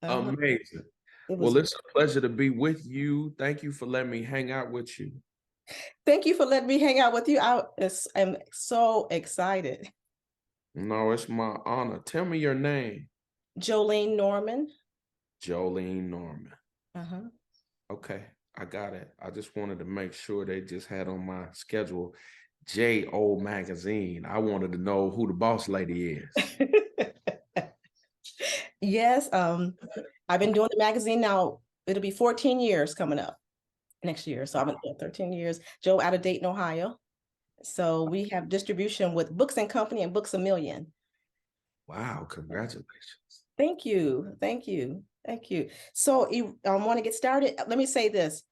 Uh-huh. Amazing. It was. Well, it's a pleasure to be with you. Thank you for letting me hang out with you. Thank you for letting me hang out with you. I'm so excited. No, it's my honor. Tell me your name. Jolene Norman. Jolene Norman. Uh-huh. Okay, I got it. I just wanted to make sure they just had on my schedule J.O. Magazine. I wanted to know who the boss lady is. Yes, I've been doing the magazine now. It'll be 14 years coming up next year. So I've been doing 13 years. Joe out of Dayton, Ohio. So we have distribution with Books and Company and Books A Million. Wow, congratulations. Thank you. Thank you. Thank you. So you want to get started? Let me say this.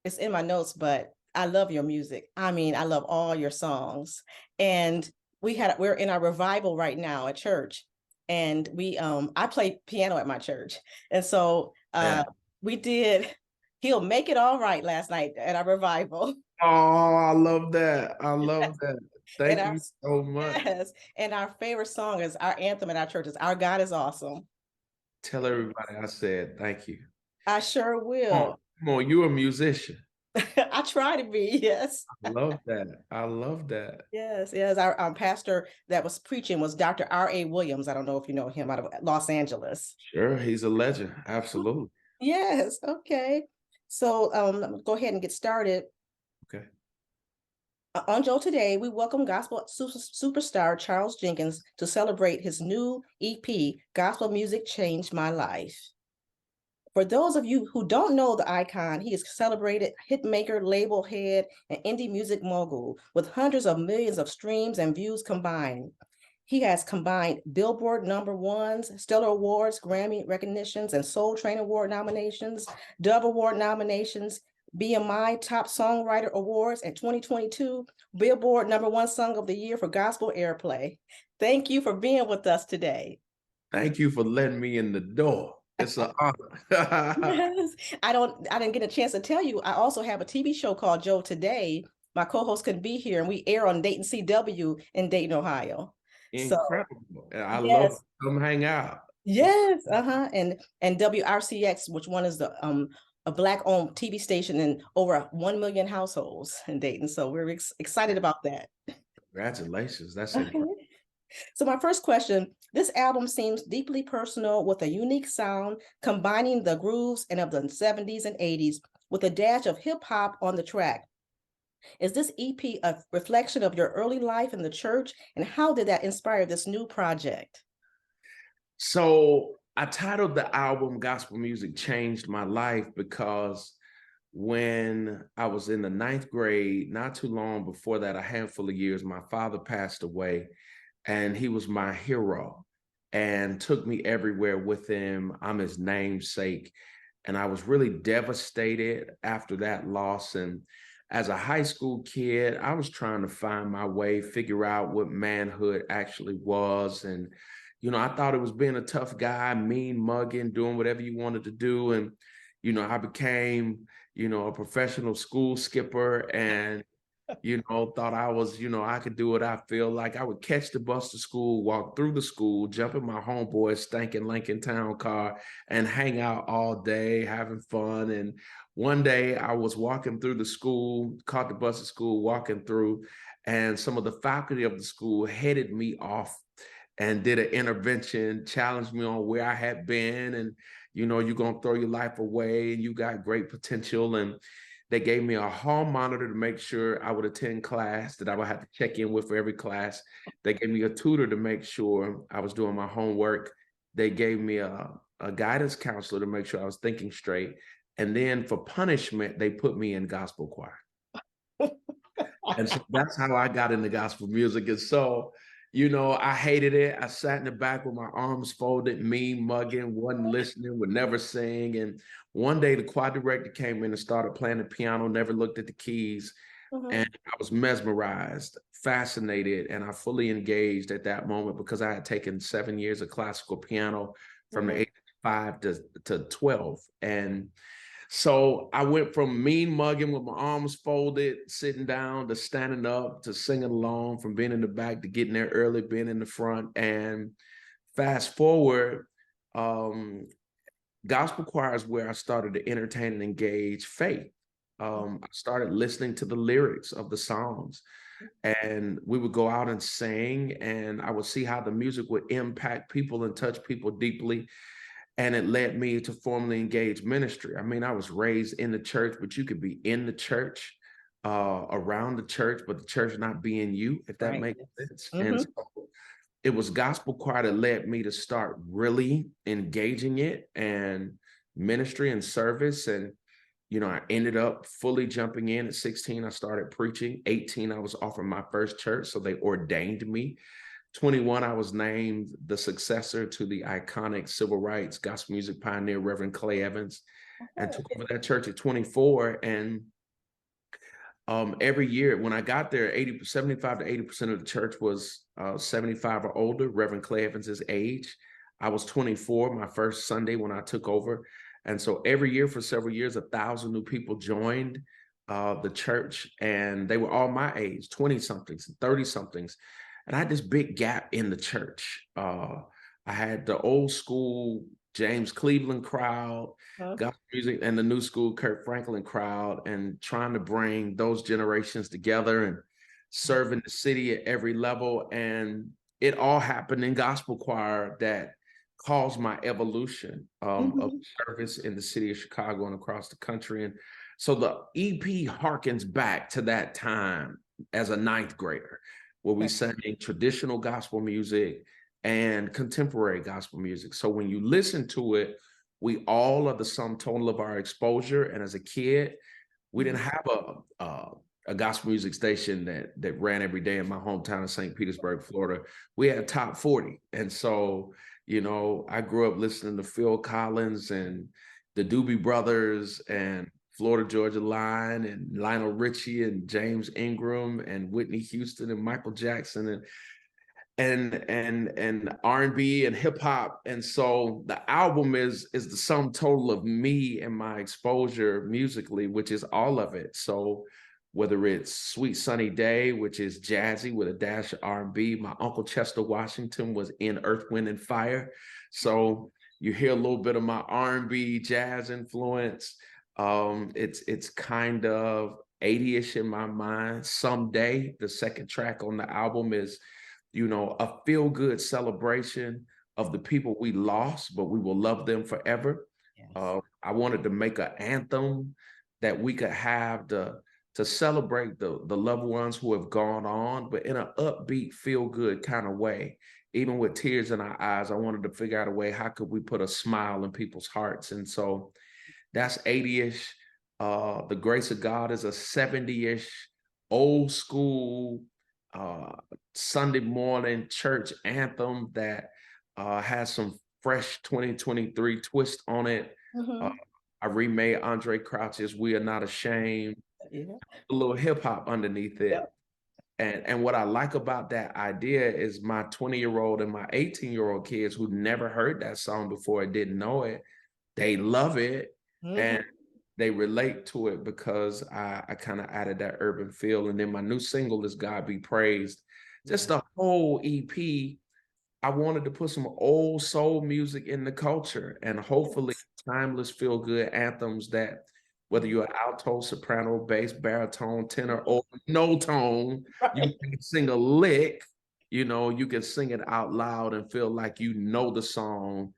It's in my notes, but I love your music. I mean, I love all your songs. And we're in our revival right now at church. And I play piano at my church. And so Yeah. we did He'll Make It All Right last night at our revival. Oh, I love that. I love that. And Thank our you so much. yes, and our favorite song is our anthem at our church is Our God Is Awesome. Tell everybody I said thank you. I sure will. Come on, you're a musician. I try to be, yes. I love that. I love that. Yes, yes. Our pastor that was preaching was Dr. R.A. Williams. I don't know if you know him out of Los Angeles. Sure, he's a legend. Absolutely. Yes, okay. So go ahead and get started. Okay. On Joe Today, we welcome gospel superstar Charles Jenkins to celebrate his new EP, Gospel Music Changed My Life. For those of you who don't know the icon, he is celebrated hitmaker, label head, and indie music mogul with hundreds of millions of streams and views combined. He has combined Billboard #1s, Stellar Awards, Grammy recognitions, and Soul Train Award nominations, Dove Award nominations, BMI Top Songwriter Awards, and 2022 Billboard #1 Song of the Year for Gospel Airplay. Thank you for being with us today. Thank you for letting me in the door. It's an honor. Yes. I didn't get a chance to tell you. I also have a TV show called Joe Today. My co-host couldn't be here, and we air on Dayton CW in Dayton, Ohio. So Incredible. I love yes, to come hang out. yes, and WRCX, which one is a Black-owned TV station in over 1 million households in Dayton. So we're excited about that. Congratulations. That's incredible. So my first question, this album seems deeply personal with a unique sound, combining the grooves and of the 70s and 80s with a dash of hip hop on the track. Is this EP a reflection of your early life in the church? And how did that inspire this new project? So I titled the album Gospel Music Changed My Life because when I was in the 9th grade, not too long before that, a handful of years, my father passed away and he was my hero and took me everywhere with him. I'm his namesake. And I was really devastated after that loss. And as a high school kid, I was trying to find my way, figure out what manhood actually was. And, I thought it was being a tough guy, mean mugging, doing whatever you wanted to do. And, I became, a professional school skipper and thought I was, I could do what I feel like. I would catch the bus to school, walk through the school, jump in my homeboy's stinking Lincoln Town car and hang out all day, having fun. And one day I was walking through the school, caught the bus to school, walking through, and some of the faculty of the school headed me off and did an intervention, challenged me on where I had been. And, you're going to throw your life away and you got great potential. And they gave me a hall monitor to make sure I would attend class, that I would have to check in with for every class. They gave me a tutor to make sure I was doing my homework. They gave me a guidance counselor to make sure I was thinking straight. And then for punishment, they put me in gospel choir. And so that's how I got into gospel music. And so, I hated it. I sat in the back with my arms folded, mean mugging, wasn't listening, would never sing. And one day the choir director came in and started playing the piano, never looked at the keys. And I was mesmerized, fascinated, and I fully engaged at that moment because I had taken 7 years of classical piano from the age of 5 to 12. And so I went from mean mugging with my arms folded, sitting down, to standing up, to singing along, from being in the back to getting there early, being in the front. And fast forward, gospel choir is where I started to entertain and engage faith. I started listening to the lyrics of the songs, and we would go out and sing, and I would see how the music would impact people and touch people deeply. And it led me to formally engage ministry. I mean, I was raised in the church, but you could be in the church, around the church, but the church not being you, if that Right. makes sense. And Mm-hmm. so it was gospel choir that led me to start really engaging it and ministry and service. And, you know, I ended up fully jumping in at 16. I started preaching. 18, I was offered my first church, so they ordained me. 21, I was named the successor to the iconic civil rights gospel music pioneer, Reverend Clay Evans, and took over that church at 24. And every year when I got there, 75 to 80% of the church was 75 or older, Reverend Clay Evans's age. I was 24, my first Sunday when I took over. And so every year for several years, 1,000 new people joined the church, and they were all my age, 20 somethings, 30 somethings. And I had this big gap in the church. I had the old school James Cleveland crowd, gospel music, and the new school Kirk Franklin crowd, and trying to bring those generations together and serving the city at every level. And it all happened in gospel choir that caused my evolution of service in the city of Chicago and across the country. And so the EP harkens back to that time as a ninth grader, where we sang traditional gospel music and contemporary gospel music. So when you listen to it, we all are the sum total of our exposure. And as a kid, we didn't have a gospel music station that ran every day in my hometown of St. Petersburg, Florida. We had Top 40. And so, you know, I grew up listening to Phil Collins and the Doobie Brothers and Florida Georgia Line and Lionel Richie and James Ingram and Whitney Houston and Michael Jackson and R&B and hip hop. And so the album is the sum total of me and my exposure musically, which is all of it. So whether it's Sweet Sunny Day, which is jazzy with a dash of R&B, my Uncle Chester Washington was in Earth, Wind and Fire. So you hear a little bit of my R&B jazz influence. It's kind of 80-ish in my mind. Someday, the second track on the album is, you know, a feel-good celebration of the people we lost, but we will love them forever. Yes. I wanted to make an anthem that we could have to celebrate the loved ones who have gone on, but in an upbeat, feel-good kind of way. Even with tears in our eyes, I wanted to figure out a way, how could we put a smile in people's hearts? And so that's 80-ish. The Grace of God is a 70-ish, old school, Sunday morning church anthem that has some fresh 2023 twist on it. I remade Andre Crouch's We Are Not Ashamed, a little hip hop underneath it. And what I like about that idea is my 20-year-old and my 18-year-old kids who never heard that song before and didn't know it, they love it. And they relate to it because I kind of added that urban feel. And then my new single is God Be Praised. Just the whole EP, I wanted to put some old soul music in the culture, and hopefully timeless feel-good anthems that whether you're an alto, soprano, bass, baritone, tenor, or no tone, you can sing a lick, you know, you can sing it out loud and feel like you know the song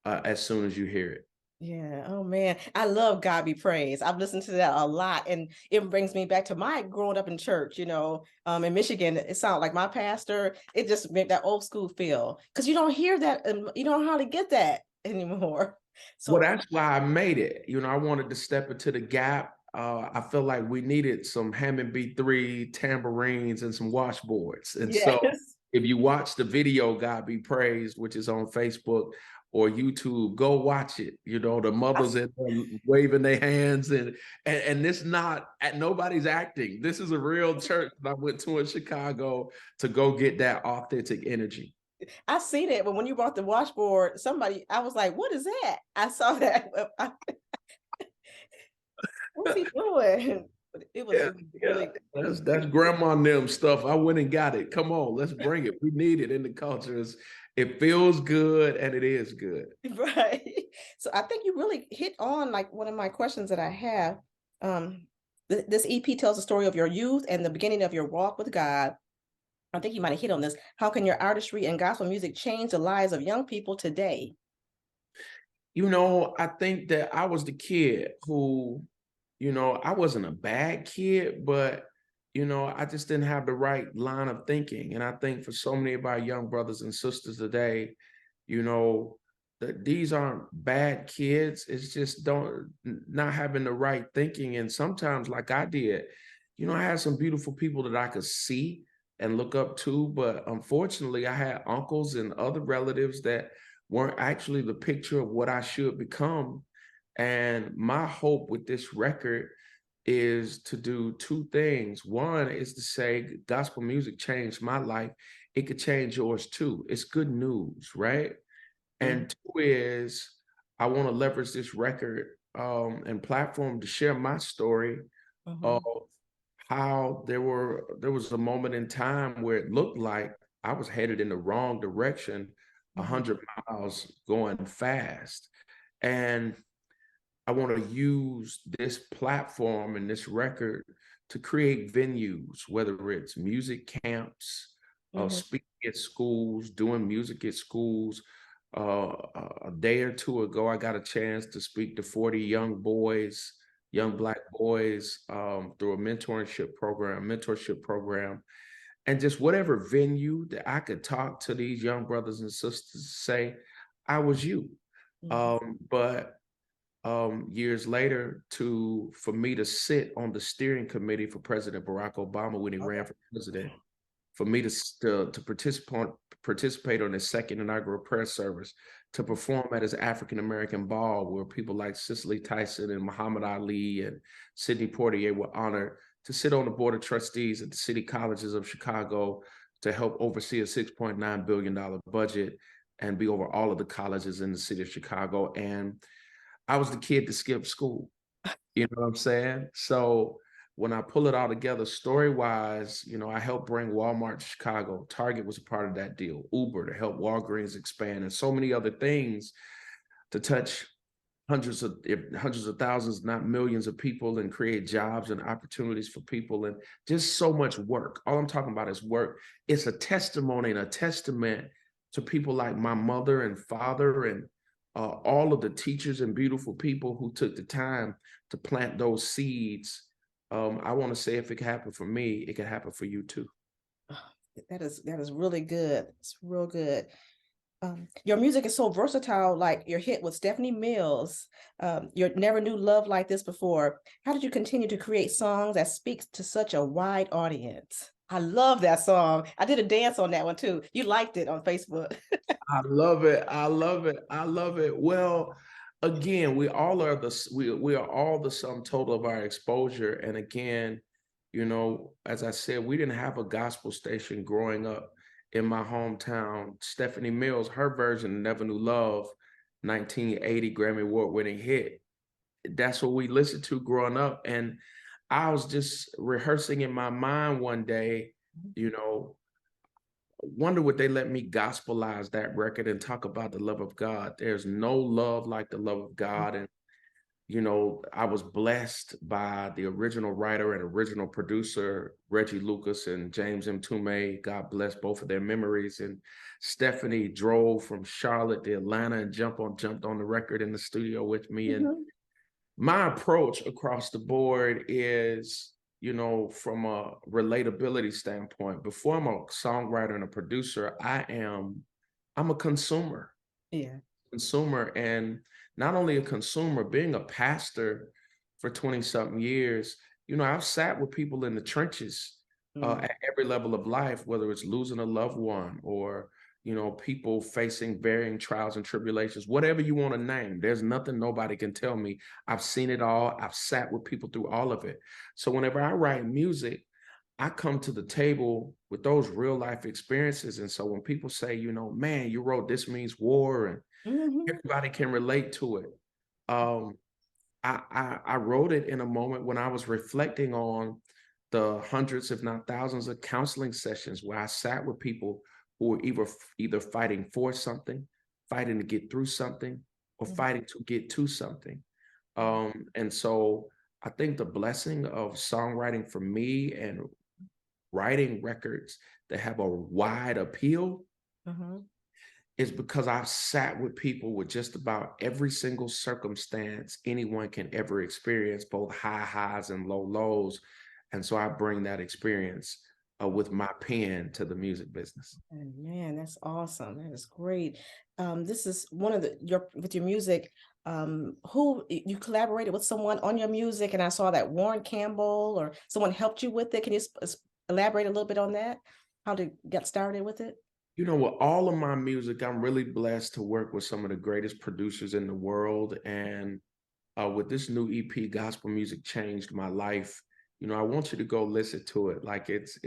as soon as you hear it. Yeah. Oh man, I love God Be Praised. I've listened to that a lot, and it brings me back to my growing up in church. You know, in Michigan, it sounded like my pastor. It just made that old school feel, because you don't hear that, and you don't know how to get that anymore. So well, that's why I made it. You know, I wanted to step into the gap. I feel like we needed some Hammond B3 tambourines and some washboards. And so if you watch the video, God Be Praised, which is on Facebook or YouTube, go watch it. You know, the mothers in there waving their hands, and this not, nobody's acting. This is a real church that I went to in Chicago to go get that authentic energy. I see that, but when you brought the washboard, I was like, what is that? I saw that. What's he doing? It was really that's grandma and them stuff. I went and got it. Come on, let's bring it. We need it in the culture. It feels good and it is good. Right. So So I think you really hit on like one of my questions that I have. This EP tells the story of your youth and the beginning of your walk with God. I think you might have hit on this. How can your artistry and gospel music change the lives of young people today? I think that I was the kid who, I wasn't a bad kid, but, I just didn't have the right line of thinking. And I think for so many of our young brothers and sisters today, you know, that these aren't bad kids. It's just not having the right thinking. And sometimes, like I did, I had some beautiful people that I could see and look up to, but unfortunately, I had uncles and other relatives that weren't actually the picture of what I should become. And my hope with this record is to do two things. One is to say gospel music changed my life. It could change yours too. It's good news, right? Mhm, And two is I want to leverage this record and platform to share my story of mhm, how there was a moment in time where it looked like I was headed in the wrong direction, mhm, 100 miles going fast. And I want to use this platform and this record to create venues, whether it's music camps, mhm, speaking at schools, doing music at schools. A day or two ago, I got a chance to speak to 40 young boys, young Black boys, through a mentorship program, and just whatever venue that I could talk to these young brothers and sisters, say, I was you. mhm. But years later, for me to sit on the steering committee for President Barack Obama when he ran Okay. for president, for me to participate on his second inaugural prayer service, to perform at his African American ball where people like Cicely Tyson and Muhammad Ali and Sidney Poitier were honored, to sit on the board of trustees at the city colleges of Chicago to help oversee a $6.9 billion budget and be over all of the colleges in the city of Chicago. And I was the kid that skipped school. You know what I'm saying? So when I pull it all together story wise, I helped bring Walmart to Chicago. Target was a part of that deal. Uber to help Walgreens expand, and so many other things to touch hundreds of thousands, not millions of people, and create jobs and opportunities for people, and just so much work. All I'm talking about is work. It's a testimony and a testament to people like my mother and father and all of the teachers and beautiful people who took the time to plant those seeds. I want to say if it could happen for me, it could happen for you too. That is really good. It's real good. Your music is so versatile, like your hit with Stephanie Mills. You never knew love like this before. How did you continue to create songs that speaks to such a wide audience? I love that song. I did a dance on that one too. You liked it on Facebook. I love it. I love it. I love it. Well, again, we are all the sum total of our exposure. And again, as I said, we didn't have a gospel station growing up in my hometown. Stephanie Mills, her version of Never Knew Love, 1980 Grammy Award winning hit. That's what we listened to growing up. And I was just rehearsing in my mind one day, you know, wonder would they let me gospelize that record and talk about the love of God. There's no love like the love of God. And, I was blessed by the original writer and original producer, Reggie Lucas and James M. Tume. God bless both of their memories. And Stephanie drove from Charlotte to Atlanta and jumped on the record in the studio with me. And Mhm, my approach across the board is, from a relatability standpoint, before I'm a songwriter and a producer, I'm a yeah. consumer, and not only a consumer, being a pastor for 20 something years, I've sat with people in the trenches Mm, at every level of life, whether it's losing a loved one or, people facing varying trials and tribulations, whatever you want to name. There's nothing nobody can tell me. I've seen it all. I've sat with people through all of it. So whenever I write music, I come to the table with those real life experiences. And so when people say, man, you wrote This Means War, and mhm, everybody can relate to it. Um, I wrote it in a moment when I was reflecting on the hundreds, if not thousands, of counseling sessions where I sat with people who were either fighting for something, fighting to get through something, or Mhm. fighting to get to something. And so I think the blessing of songwriting for me and writing records that have a wide appeal Mhm. is because I've sat with people with just about every single circumstance anyone can ever experience, both high highs and low lows. And so I bring that experience with my pen to the music business. Oh, man, that's awesome. That is great. This is one of your music. Who you collaborated with someone on your music, and I saw that Warren Campbell or someone helped you with it. Can you elaborate a little bit on that? How to get started with it? You know, with all of my music, I'm really blessed to work with some of the greatest producers in the world. And with this new EP, Gospel Music Changed My Life. You know, I want you to go listen to it. Like it's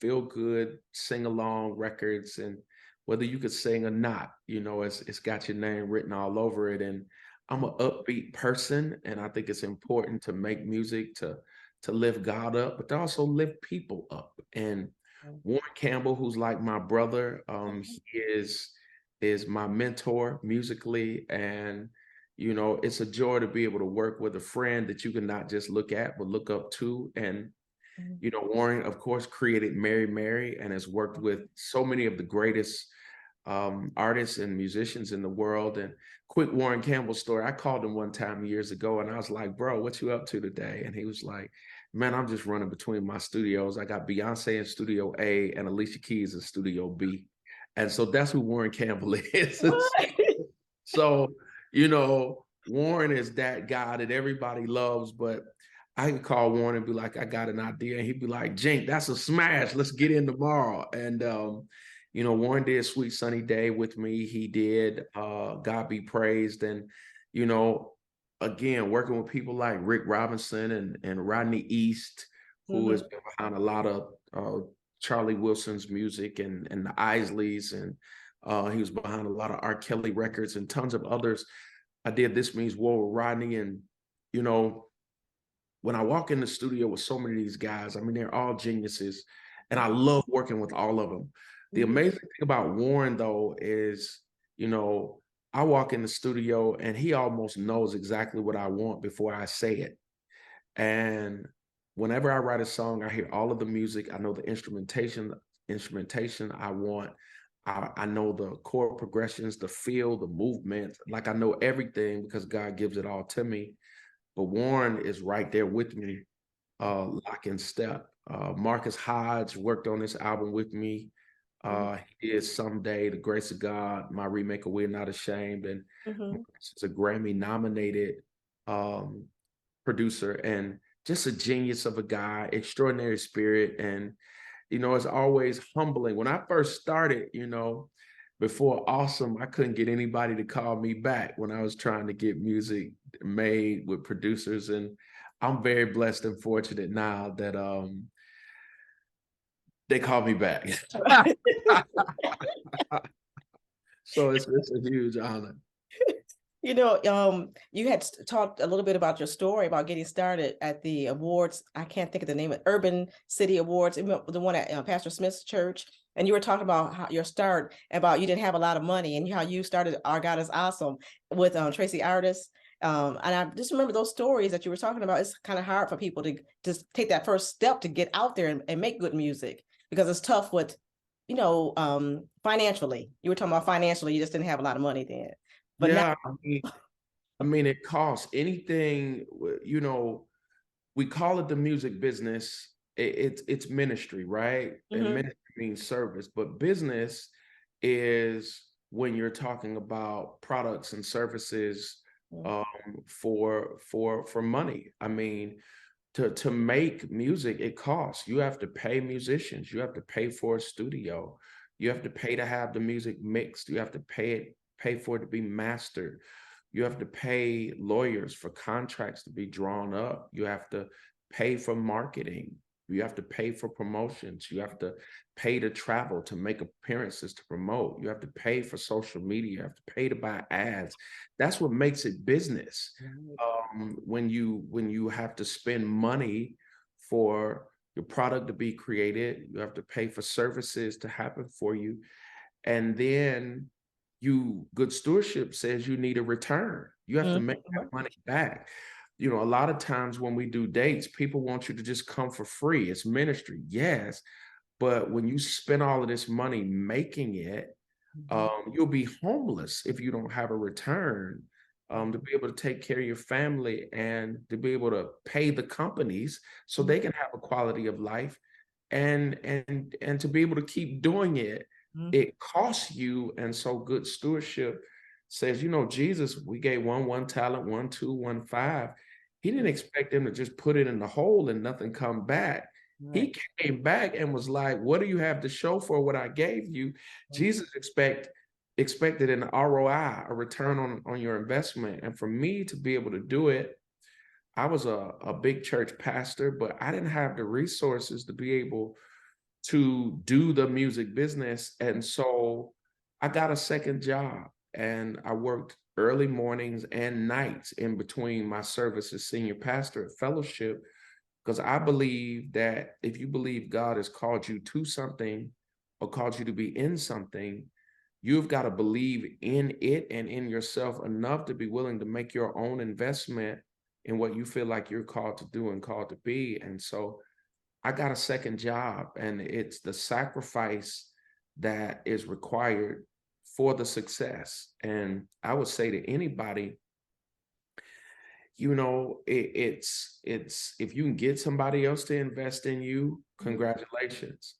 feel good, sing along records, and whether you could sing or not, you know, it's got your name written all over it. And I'm an upbeat person, and I think it's important to make music to lift God up, but to also lift people up. And Warren Campbell, who's like my brother, he is my mentor musically, and you know, it's a joy to be able to work with a friend that you can not just look at, but look up to. And, Mhm. you know, Warren, of course, created Mary Mary and has worked with so many of the greatest artists and musicians in the world. And quick Warren Campbell story, I called him one time years ago and I was like, bro, what you up to today? And he was like, man, I'm just running between my studios. I got Beyonce in Studio A and Alicia Keys in Studio B. And so that's who Warren Campbell is. So, you know, Warren is that guy that everybody loves, but I can call Warren and be like, I got an idea. And he'd be like, Jink, that's a smash. Let's get in tomorrow. And, you know, Warren did Sweet Sunny Day with me. He did God Be Praised. And, you know, again, working with people like Rick Robinson and Rodney East, who has Mhm. been behind a lot of Charlie Wilson's music and the Isleys, and he was behind a lot of R. Kelly records and tons of others. I did This Means War with Rodney. And, you know, when I walk in the studio with so many of these guys, I mean, they're all geniuses. And I love working with all of them. The Mhm. amazing thing about Warren, though, is, you know, I walk in the studio and he almost knows exactly what I want before I say it. And whenever I write a song, I hear all of the music. I know the instrumentation I want. I know the chord progressions, the feel, the movement. Like I know everything because God gives it all to me. But Warren is right there with me, lock in step. Marcus Hodge worked on this album with me. Mhm. He did Someday, The Grace of God, my remake of We're Not Ashamed. And Mhm. Marcus is a Grammy nominated um, producer and just a genius of a guy, extraordinary spirit. And, you know, it's always humbling. When I first started, you know, before Awesome, I couldn't get anybody to call me back when I was trying to get music made with producers. And I'm very blessed and fortunate now that they call me back. So it's a huge honor. You know, you had talked a little bit about your story about getting started at the awards. I can't think of the name of Urban City Awards, the one at Pastor Smith's church. And you were talking about how your start, about you didn't have a lot of money, and how you started Our God is Awesome with Tracy Artist. And I just remember those stories that you were talking about. It's kind of hard for people to just take that first step to get out there and make good music, because it's tough with, financially. You were talking about financially, you just didn't have a lot of money then. But now. Yeah, I mean, it costs anything, you know, we call it the music business. It's ministry, right? And Mhm. ministry means service, but business is when you're talking about products and services Mm. um, for money. I mean, to make music, it costs. You have to pay musicians. You have to pay for a studio. You have to pay to have the music mixed. You have to pay for it to be mastered. You have to pay lawyers for contracts to be drawn up. You have to pay for marketing. You have to pay for promotions. You have to pay to travel, to make appearances, to promote. You have to pay for social media. You have to pay to buy ads. That's what makes it business. Right. When you have to spend money for your product to be created, you have to pay for services to happen for you, and then good stewardship says you need a return. You have to make that money back. You know, a lot of times when we do dates, people want you to just come for free. It's ministry, yes. But when you spend all of this money making it, you'll be homeless if you don't have a return, to be able to take care of your family and to be able to pay the companies so they can have a quality of life, and to be able to keep doing it. It costs you. And so good stewardship says, you know, Jesus, we gave one talent, 1, 2, 1, 5. He didn't expect them to just put it in the hole and nothing come back. He came back and was like, what do you have to show for what I gave you? Jesus expected an ROI, a return on your investment. And for me to be able to do it, I was a big church pastor, but I didn't have the resources to be able to do the music business. And so I got a second job, and I worked early mornings and nights in between my service as senior pastor at Fellowship, because I believe that if you believe God has called you to something or called you to be in something, you've got to believe in it and in yourself enough to be willing to make your own investment in what you feel like you're called to do and called to be. And so I got a second job, and it's the sacrifice that is required for the success. And I would say to anybody, you know, it's if you can get somebody else to invest in you, congratulations.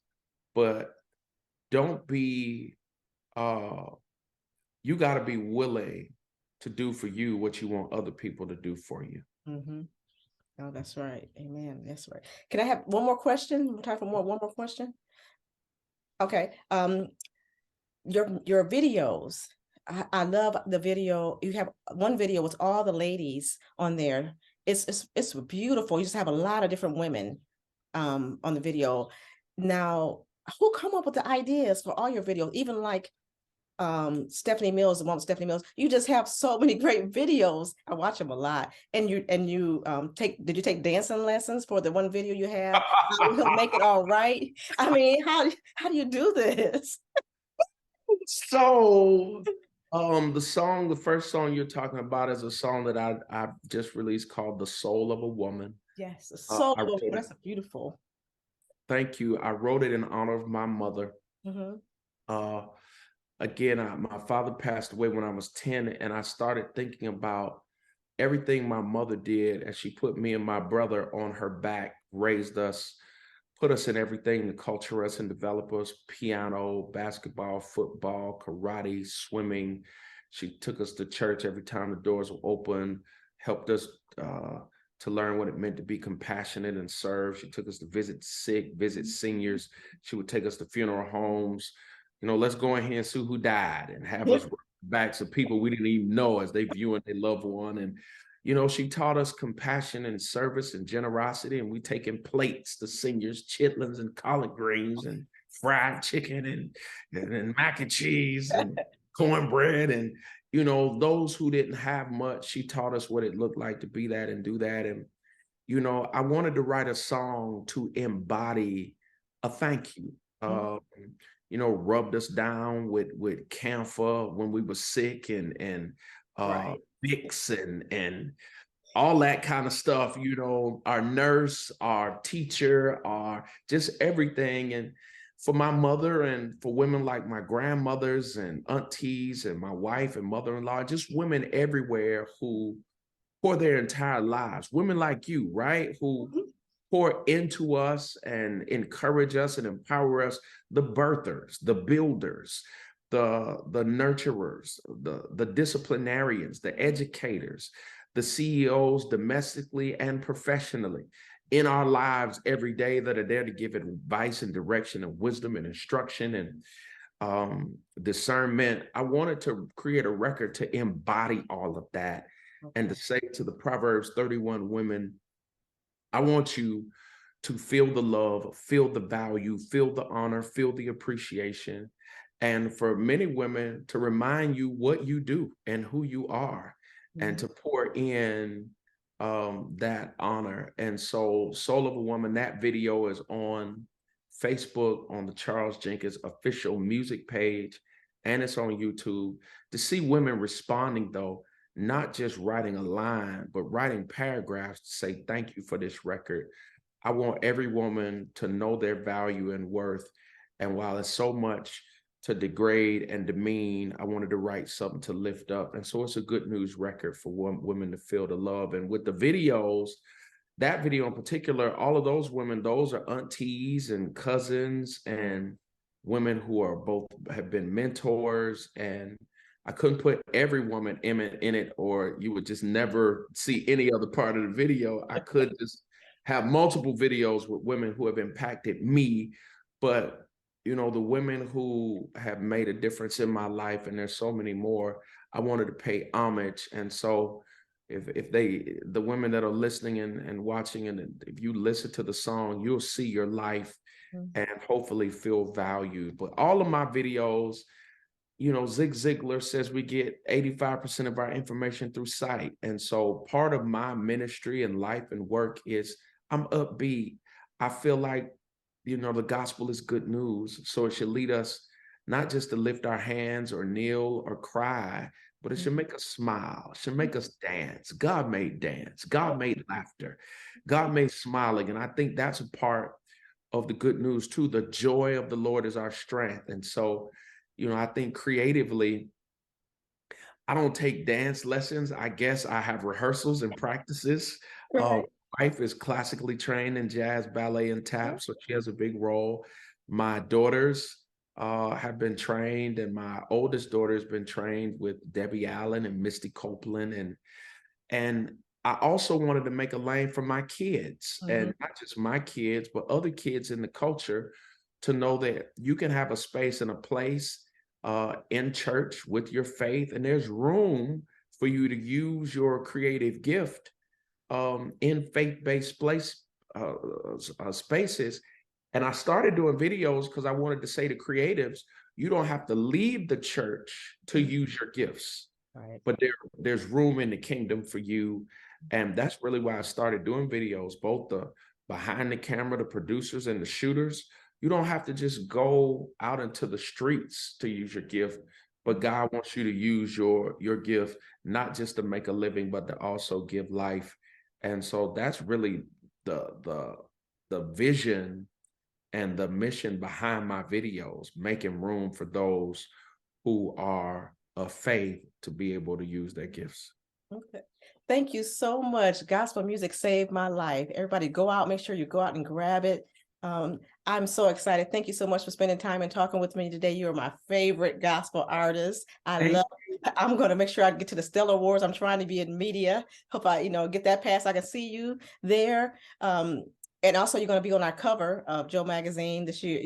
But don't be you got to be willing to do for you what you want other people to do for you. Oh, that's right. Amen. That's right. Can I have one more question? Time for one more question. Okay. Your videos. I love the video. You have one video with all the ladies on there. It's beautiful. You just have a lot of different women on the video. Now, who come up with the ideas for all your videos? Even like Stephanie Mills, the one with Stephanie Mills. You just have so many great videos. I watch them a lot. And you did you take dancing lessons for the one video you have? He'll make it all right. I mean, how do you do this? So the first song you're talking about is a song that I just released called The Soul of a Woman. Yes, the soul of a woman. That's beautiful. Thank you. I wrote it in honor of my mother. Again, my father passed away when I was 10, and I started thinking about everything my mother did as she put me and my brother on her back, raised us, put us in everything to culture us and develop us: piano, basketball, football, karate, swimming. She took us to church every time the doors were open, helped us to learn what it meant to be compassionate and serve. She took us to visit sick, visit seniors. She would take us to funeral homes. You know, let's go in here and see who died, and have us backs of people we didn't even know as they viewing their loved one. And you know, she taught us compassion and service and generosity, and we taking plates to seniors, chitlins and collard greens and fried chicken and mac and cheese and cornbread. And, you know, those who didn't have much, she taught us what it looked like to be that and do that. And, you know, I wanted to write a song to embody a thank you. You know, rubbed us down with camphor when we were sick, and Vicks and all that kind of stuff. You know, our nurse, our teacher, our just everything. And for my mother, and for women like my grandmothers and aunties and my wife and mother-in-law, just women everywhere who pour their entire lives, women like you, right? Who pour into us and encourage us and empower us, the birthers, the builders, the nurturers, the disciplinarians, the educators, the CEOs domestically and professionally in our lives every day, that are there to give advice and direction and wisdom and instruction and discernment. I wanted to create a record to embody all of that, and to say to the Proverbs 31 women, I want you to feel the love, feel the value, feel the honor, feel the appreciation. And for many women, to remind you what you do and who you are, and to pour in that honor. And so Soul of a Woman, that video is on Facebook on the Charles Jenkins official music page. and it's on YouTube. To see women responding though, not just writing a line, but writing paragraphs to say thank you for this record. I want every woman to know their value and worth. And while it's so much to degrade and demean, I wanted to write something to lift up. And so it's a good news record for women to feel the love. And with the videos, that video in particular, all of those women, those are aunties and cousins and women who are both have been mentors. And I couldn't put every woman in it, or you would just never see any other part of the video. I could just have multiple videos with women who have impacted me, but you know, the women who have made a difference in my life, and there's so many more, I wanted to pay homage. And so if the women that are listening and watching, and if you listen to the song, you'll see your life and hopefully feel valued. But all of my videos, you know, Zig Ziglar says we get 85% of our information through sight. And so part of my ministry and life and work is I'm upbeat. I feel like, you know, the gospel is good news. So it should lead us not just to lift our hands or kneel or cry, but it should make us smile, it should make us dance. God made dance, God made laughter, God made smiling. And I think that's a part of the good news too. The joy of the Lord is our strength. And so, you know, I think creatively, I don't take dance lessons. I guess I have rehearsals and practices. Right. Wife is classically trained in jazz, ballet, and tap, so she has a big role. My daughters have been trained, and my oldest daughter has been trained with Debbie Allen and Misty Copeland, and I also wanted to make a lane for my kids, and not just my kids, but other kids in the culture, to know that you can have a space and a place in church with your faith, and there's room for you to use your creative gift in faith-based spaces. And I started doing videos because I wanted to say to creatives, you don't have to leave the church to use your gifts, Right. but there's room in the kingdom for you. And that's really why I started doing videos, both the behind the camera, the producers and the shooters. You don't have to just go out into the streets to use your gift, but God wants you to use your gift, not just to make a living, but to also give life. And so that's really the vision and the mission behind my videos, making room for those who are of faith to be able to use their gifts. Okay. Thank you so much. Gospel music saved my life. Everybody go out, make sure you go out and grab it. I'm so excited. Thank you so much for spending time and talking with me today. You are my favorite gospel artist. I'm going to make sure I get to the Stellar Awards. I'm trying to be in media. Hope I, get that pass. I can see you there. And also you're going to be on our cover of Joe Magazine this year.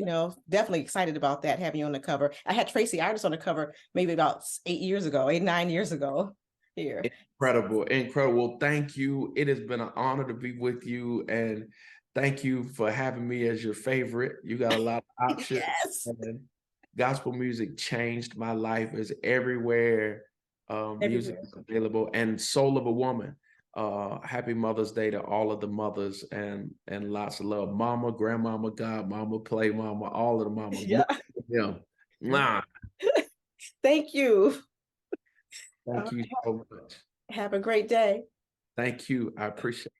Definitely excited about that, having you on the cover. I had Tracy Artis on the cover maybe about 9 years ago here. Incredible. Thank you. It has been an honor to be with you, and thank you for having me as your favorite. You got a lot of options. Yes. And gospel music changed my life. It's everywhere. Music is available, and Soul of a Woman. Happy Mother's Day to all of the mothers, and lots of love. Mama, grandmama, godmama, play mama, all of the mamas. Yeah. Thank you. Thank you so much. Have a great day. Thank you. I appreciate it.